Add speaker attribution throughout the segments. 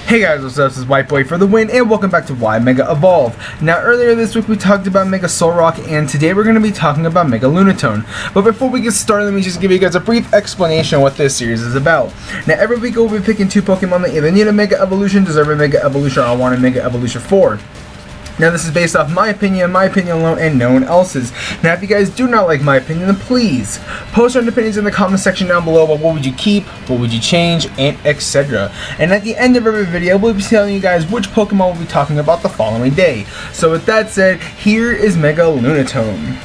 Speaker 1: Hey guys, what's up? This is White Boy for the win, and welcome back to Why Mega Evolve. Now, earlier this week we talked about Mega Solrock, and today we're going to be talking about Mega Lunatone. But before we get started, let me just give you guys a brief explanation of what this series is about. Now, every week we'll be picking two Pokemon that either need a Mega Evolution, deserve a Mega Evolution, or want a Mega Evolution for. Now, this is based off my opinion alone, and no one else's. Now, if you guys do not like my opinion, then please post your opinions in the comment section down below about what would you keep, what would you change, and etc. And at the end of every video, we'll be telling you guys which Pokemon we'll be talking about the following day. So with that said, here is Mega Lunatone.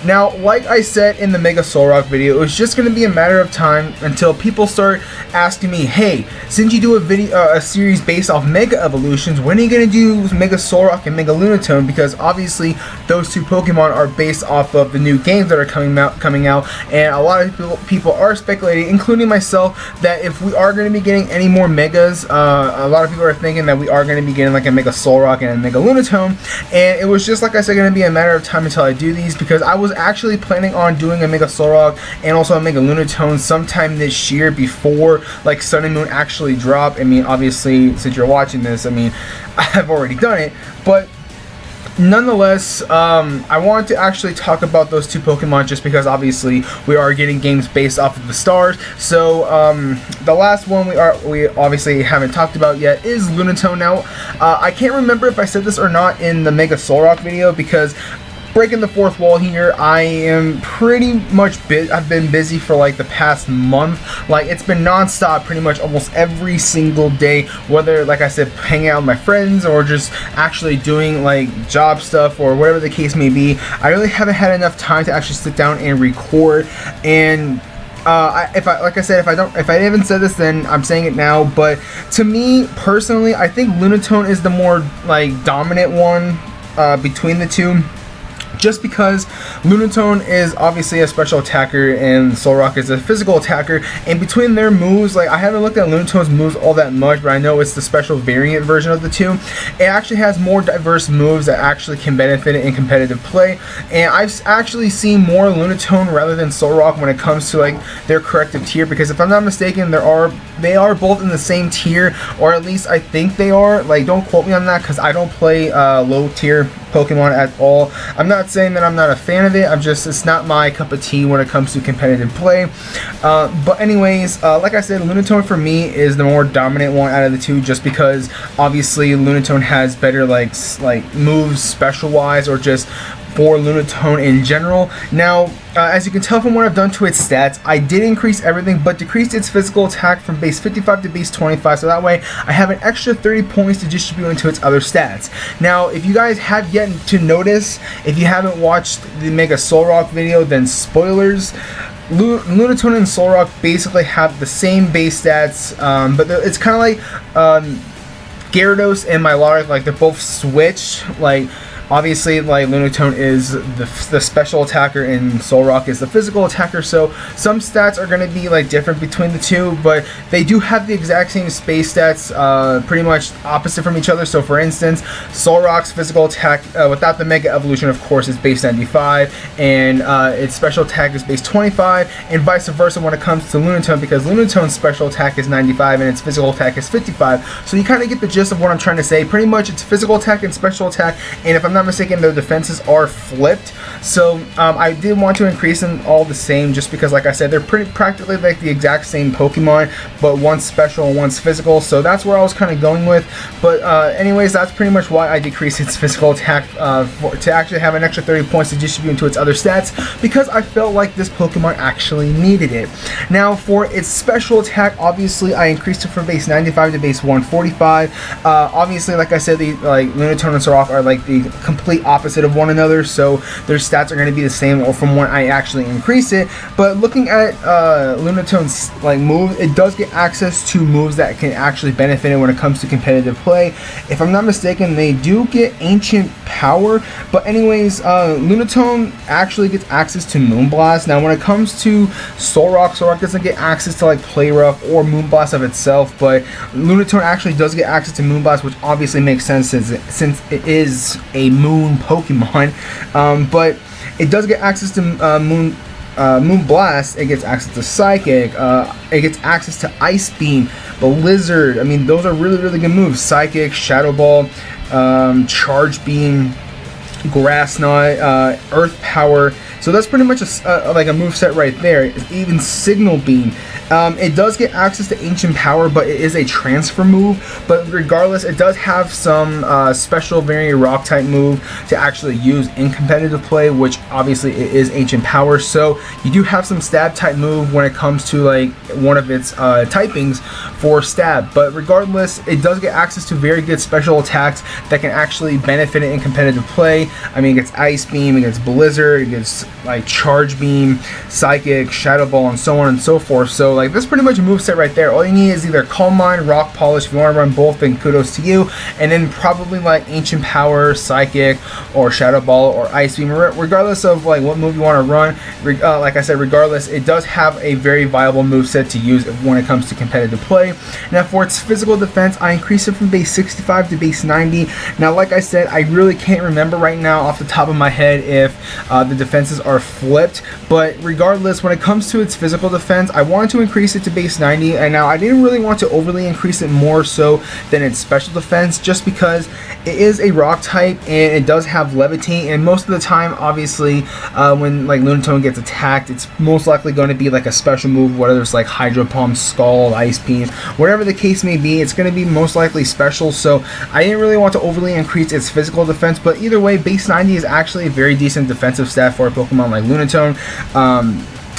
Speaker 1: Now, like I said in the Mega Solrock video, it's just going to be a matter of time until people start asking me, hey, since you do a series based off Mega Evolutions, when are you going to do Mega Solrock and Mega Lunatone? Because obviously those two Pokemon are based off of the new games that are coming out, and a lot of people are speculating, including myself, that if we are going to be getting any more Megas, a lot of people are thinking that we are going to be getting like a Mega Solrock and a Mega Lunatone, and it was just, like I said, going to be a matter of time until I do these, because I was actually planning on doing a Mega Solrock and also a Mega Lunatone sometime this year before like Sun and Moon actually drop. I mean, obviously, since you're watching this, I mean, I've already done it, but nonetheless, I wanted to actually talk about those two Pokemon just because obviously we are getting games based off of the stars. So the last one we obviously haven't talked about yet is Lunatone. Now, I can't remember if I said this or not in the Mega Solrock video, because breaking the fourth wall here, I am pretty much I've been busy for like the past month. Like, it's been non-stop pretty much almost every single day, whether, like I said, hanging out with my friends or just actually doing like job stuff or whatever the case may be. I really haven't had enough time to actually sit down and record. And if I haven't said this, then I'm saying it now, but to me personally, I think Lunatone is the more like dominant one between the two. Just because Lunatone is obviously a special attacker and Solrock is a physical attacker, and between their moves, like, I haven't looked at Lunatone's moves all that much, but I know it's the special variant version of the two. It actually has more diverse moves that actually can benefit it in competitive play, and I've actually seen more Lunatone rather than Solrock when it comes to like their corrective tier, because if I'm not mistaken, they are both in the same tier, or at least I think they are. Like, don't quote me on that because I don't play low tier Pokemon at all. I'm not saying that I'm not a fan of it, it's not my cup of tea when it comes to competitive play. But anyways, like I said, Lunatone for me is the more dominant one out of the two, just because obviously Lunatone has better like moves special wise, or just for Lunatone in general. Now, as you can tell from what I've done to its stats, I did increase everything but decreased its physical attack from base 55 to base 25, so that way I have an extra 30 points to distribute into its other stats. Now, if you guys have yet to notice, if you haven't watched the Mega Solrock video, then spoilers. Lunatone and Solrock basically have the same base stats, but it's kind of like Gyarados and Milotic, like they're both switched. Like, obviously, like, Lunatone is the special attacker and Solrock is the physical attacker, so some stats are going to be like different between the two, but they do have the exact same space stats, pretty much opposite from each other. So for instance, Solrock's physical attack without the Mega Evolution, of course, is base 95, and its special attack is base 25, and vice versa when it comes to Lunatone, because Lunatone's special attack is 95 and its physical attack is 55. So you kind of get the gist of what I'm trying to say. Pretty much it's physical attack and special attack, and if I'm not mistaken, their defenses are flipped. So I did want to increase them all the same, just because, like I said, they're pretty practically like the exact same Pokemon, but one's special and one's physical. So that's where I was kind of going with. But anyways, that's pretty much why I decreased its physical attack to actually have an extra 30 points to distribute into its other stats, because I felt like this Pokemon actually needed it. Now, for its special attack, obviously I increased it from base 95 to base 145. Obviously, like I said, the Lunatone and Solrock are like the complete opposite of one another, so their stats are going to be the same, or from when I actually increase it. But looking at Lunatone's like move, it does get access to moves that can actually benefit it when it comes to competitive play. If I'm not mistaken, they do get Ancient Power, but anyways, Lunatone actually gets access to Moonblast. Now, when it comes to Solrock doesn't get access to like Play Rough or Moonblast of itself, but Lunatone actually does get access to Moonblast, which obviously makes sense since it is a Moon Pokemon. But it does get access to Moonblast, it gets access to Psychic, it gets access to Ice Beam, Blizzard. I mean, those are really, really good moves. Psychic, Shadow Ball, Charge Beam, Grass Knot, Earth Power. So that's pretty much like a move set right there. Even Signal Beam. It does get access to Ancient Power, but it is a transfer move. But regardless, it does have some special variant rock type move to actually use in competitive play, which obviously it is Ancient Power. So you do have some stab type move when it comes to like one of its typings for stab. But regardless, it does get access to very good special attacks that can actually benefit it in competitive play. I mean, it gets Ice Beam, it gets Blizzard, it gets like Charge Beam, Psychic, Shadow Ball, and so on and so forth. So like that's pretty much a move set right there. All you need is either Calm Mind, Rock Polish. If you want to run both, then kudos to you. And then probably like Ancient Power, Psychic, or Shadow Ball, or Ice Beam. Regardless of like what move you want to run, like I said, regardless, it does have a very viable move set to use when it comes to competitive play. Now for its physical defense, I increased it from base 65 to base 90. Now like I said, I really can't remember right now off the top of my head if the defenses are flipped, but regardless, when it comes to its physical defense, I wanted to increase it to base 90, and now I didn't really want to overly increase it more so than its special defense, just because it is a rock type and it does have levitate, and most of the time obviously when like Lunatone gets attacked, it's most likely going to be like a special move, whether it's like Hydro Pump, Scald, Ice Beam, whatever the case may be, it's going to be most likely special. So I didn't really want to overly increase its physical defense, but either way, base 90 is actually a very decent defensive stat for a Pokemon like Lunatone.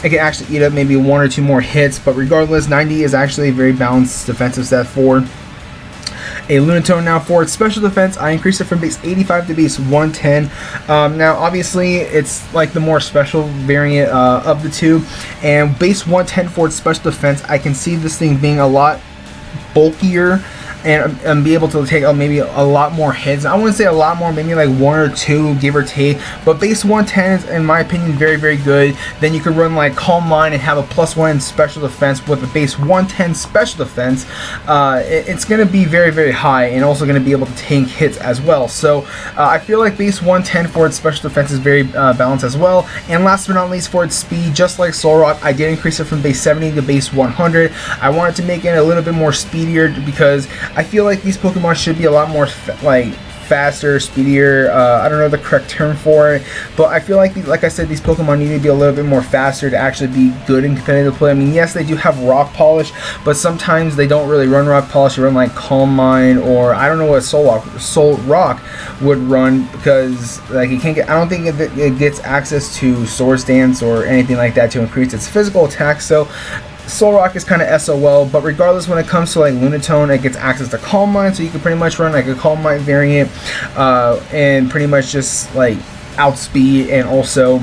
Speaker 1: It can actually eat up maybe 1 or 2 more hits, but regardless, 90 is actually a very balanced defensive stat for a Lunatone. Now for its special defense, I increased it from base 85 to base 110. Now obviously it's like the more special variant of the two, and base 110 for its special defense, I can see this thing being a lot bulkier and be able to take maybe a lot more hits. I wouldn't say a lot more, maybe like 1 or 2, give or take, but base 110 is, in my opinion, very, very good. Then you could run like Calm Mind and have a +1 in special defense with a base 110 special defense. It's going to be very, very high, and also going to be able to tank hits as well. So I feel like base 110 for its special defense is very balanced as well. And last but not least, for its speed, just like Solrock, I did increase it from base 70 to base 100. I wanted to make it a little bit more speedier, because I feel like these Pokemon should be a lot more faster, speedier. I don't know the correct term for it, but I feel like I said, these Pokemon need to be a little bit more faster to actually be good in competitive play. I mean, yes, they do have Rock Polish, but sometimes they don't really run Rock Polish. They run like Calm Mind, or I don't know what Solrock would run, because like it can't get. I don't think it gets access to Swords Dance or anything like that to increase its physical attack. So Solrock is kind of SOL, but regardless, when it comes to like Lunatone, it gets access to Calm Mind, so you can pretty much run like a Calm Mind variant and pretty much just like outspeed and also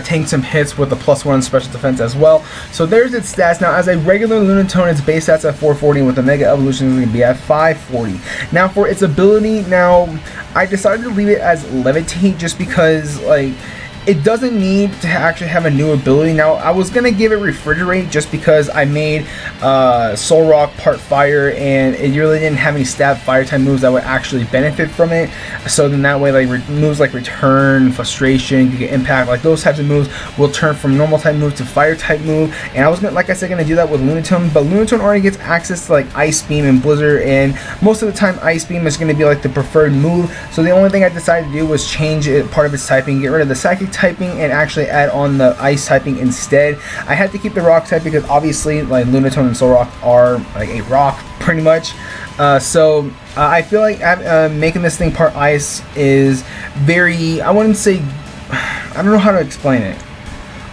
Speaker 1: tank some hits with a +1 special defense as well. So there's its stats. Now as a regular Lunatone, its base stats at 440, with a Mega Evolution is going to be at 540. Now for its ability, now I decided to leave it as Levitate, just because like it doesn't need to actually have a new ability. Now, I was going to give it Refrigerate just because I made Solrock part Fire, and it really didn't have any stab Fire type moves that would actually benefit from it. So then that way, like moves like Return, Frustration, you get Impact, like those types of moves will turn from normal type move to Fire type move. And I was gonna, like I said, gonna do that with Lunatone, but Lunatone already gets access to like Ice Beam and Blizzard, and most of the time Ice Beam is gonna be like the preferred move. So the only thing I decided to do was change it, part of its typing, get rid of the Psychic typing and actually add on the Ice typing instead. I had to keep the Rock type because obviously like Lunatone and Solrock are like a rock pretty much. So I feel like making this thing part Ice is very, I wouldn't say, I don't know how to explain it.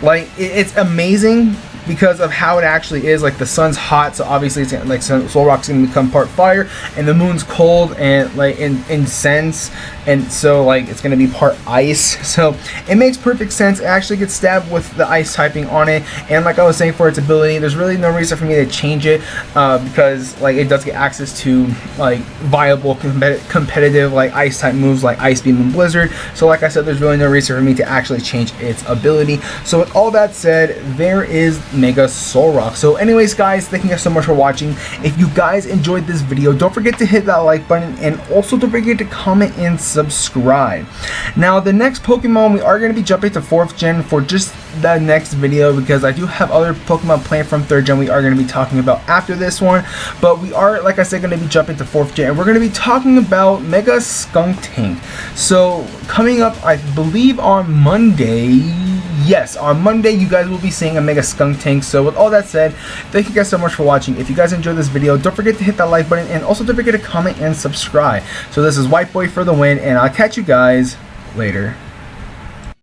Speaker 1: Like it's amazing because of how it actually is. Like the sun's hot, so obviously it's like Solrock's gonna become part fire, and the moon's cold and like in sense, and so like it's gonna be part ice. So it makes perfect sense. It actually gets stabbed with the ice typing on it, and like I was saying, for its ability, there's really no reason for me to change it because like it does get access to like viable competitive like ice type moves like Ice Beam and Blizzard. So like I said, there's really no reason for me to actually change its ability. So with all that said, there is Mega Solrock. So anyways guys, thank you guys so much for watching. If you guys enjoyed this video, don't forget to hit that like button, and also don't forget to comment and subscribe. Now the next Pokemon, we are going to be jumping to 4th gen for just the next video, because I do have other Pokemon planned from 3rd gen we are going to be talking about after this one. But we are, like I said, going to be jumping to 4th gen, and we're going to be talking about Mega Skuntank. So coming up, I believe on Monday, yes, on Monday you guys will be seeing a Mega Skuntank. So with all that said, thank you guys so much for watching. If you guys enjoyed this video, don't forget to hit that like button, and also don't forget to comment and subscribe. So this is White Boy for the win, and I'll catch you guys later.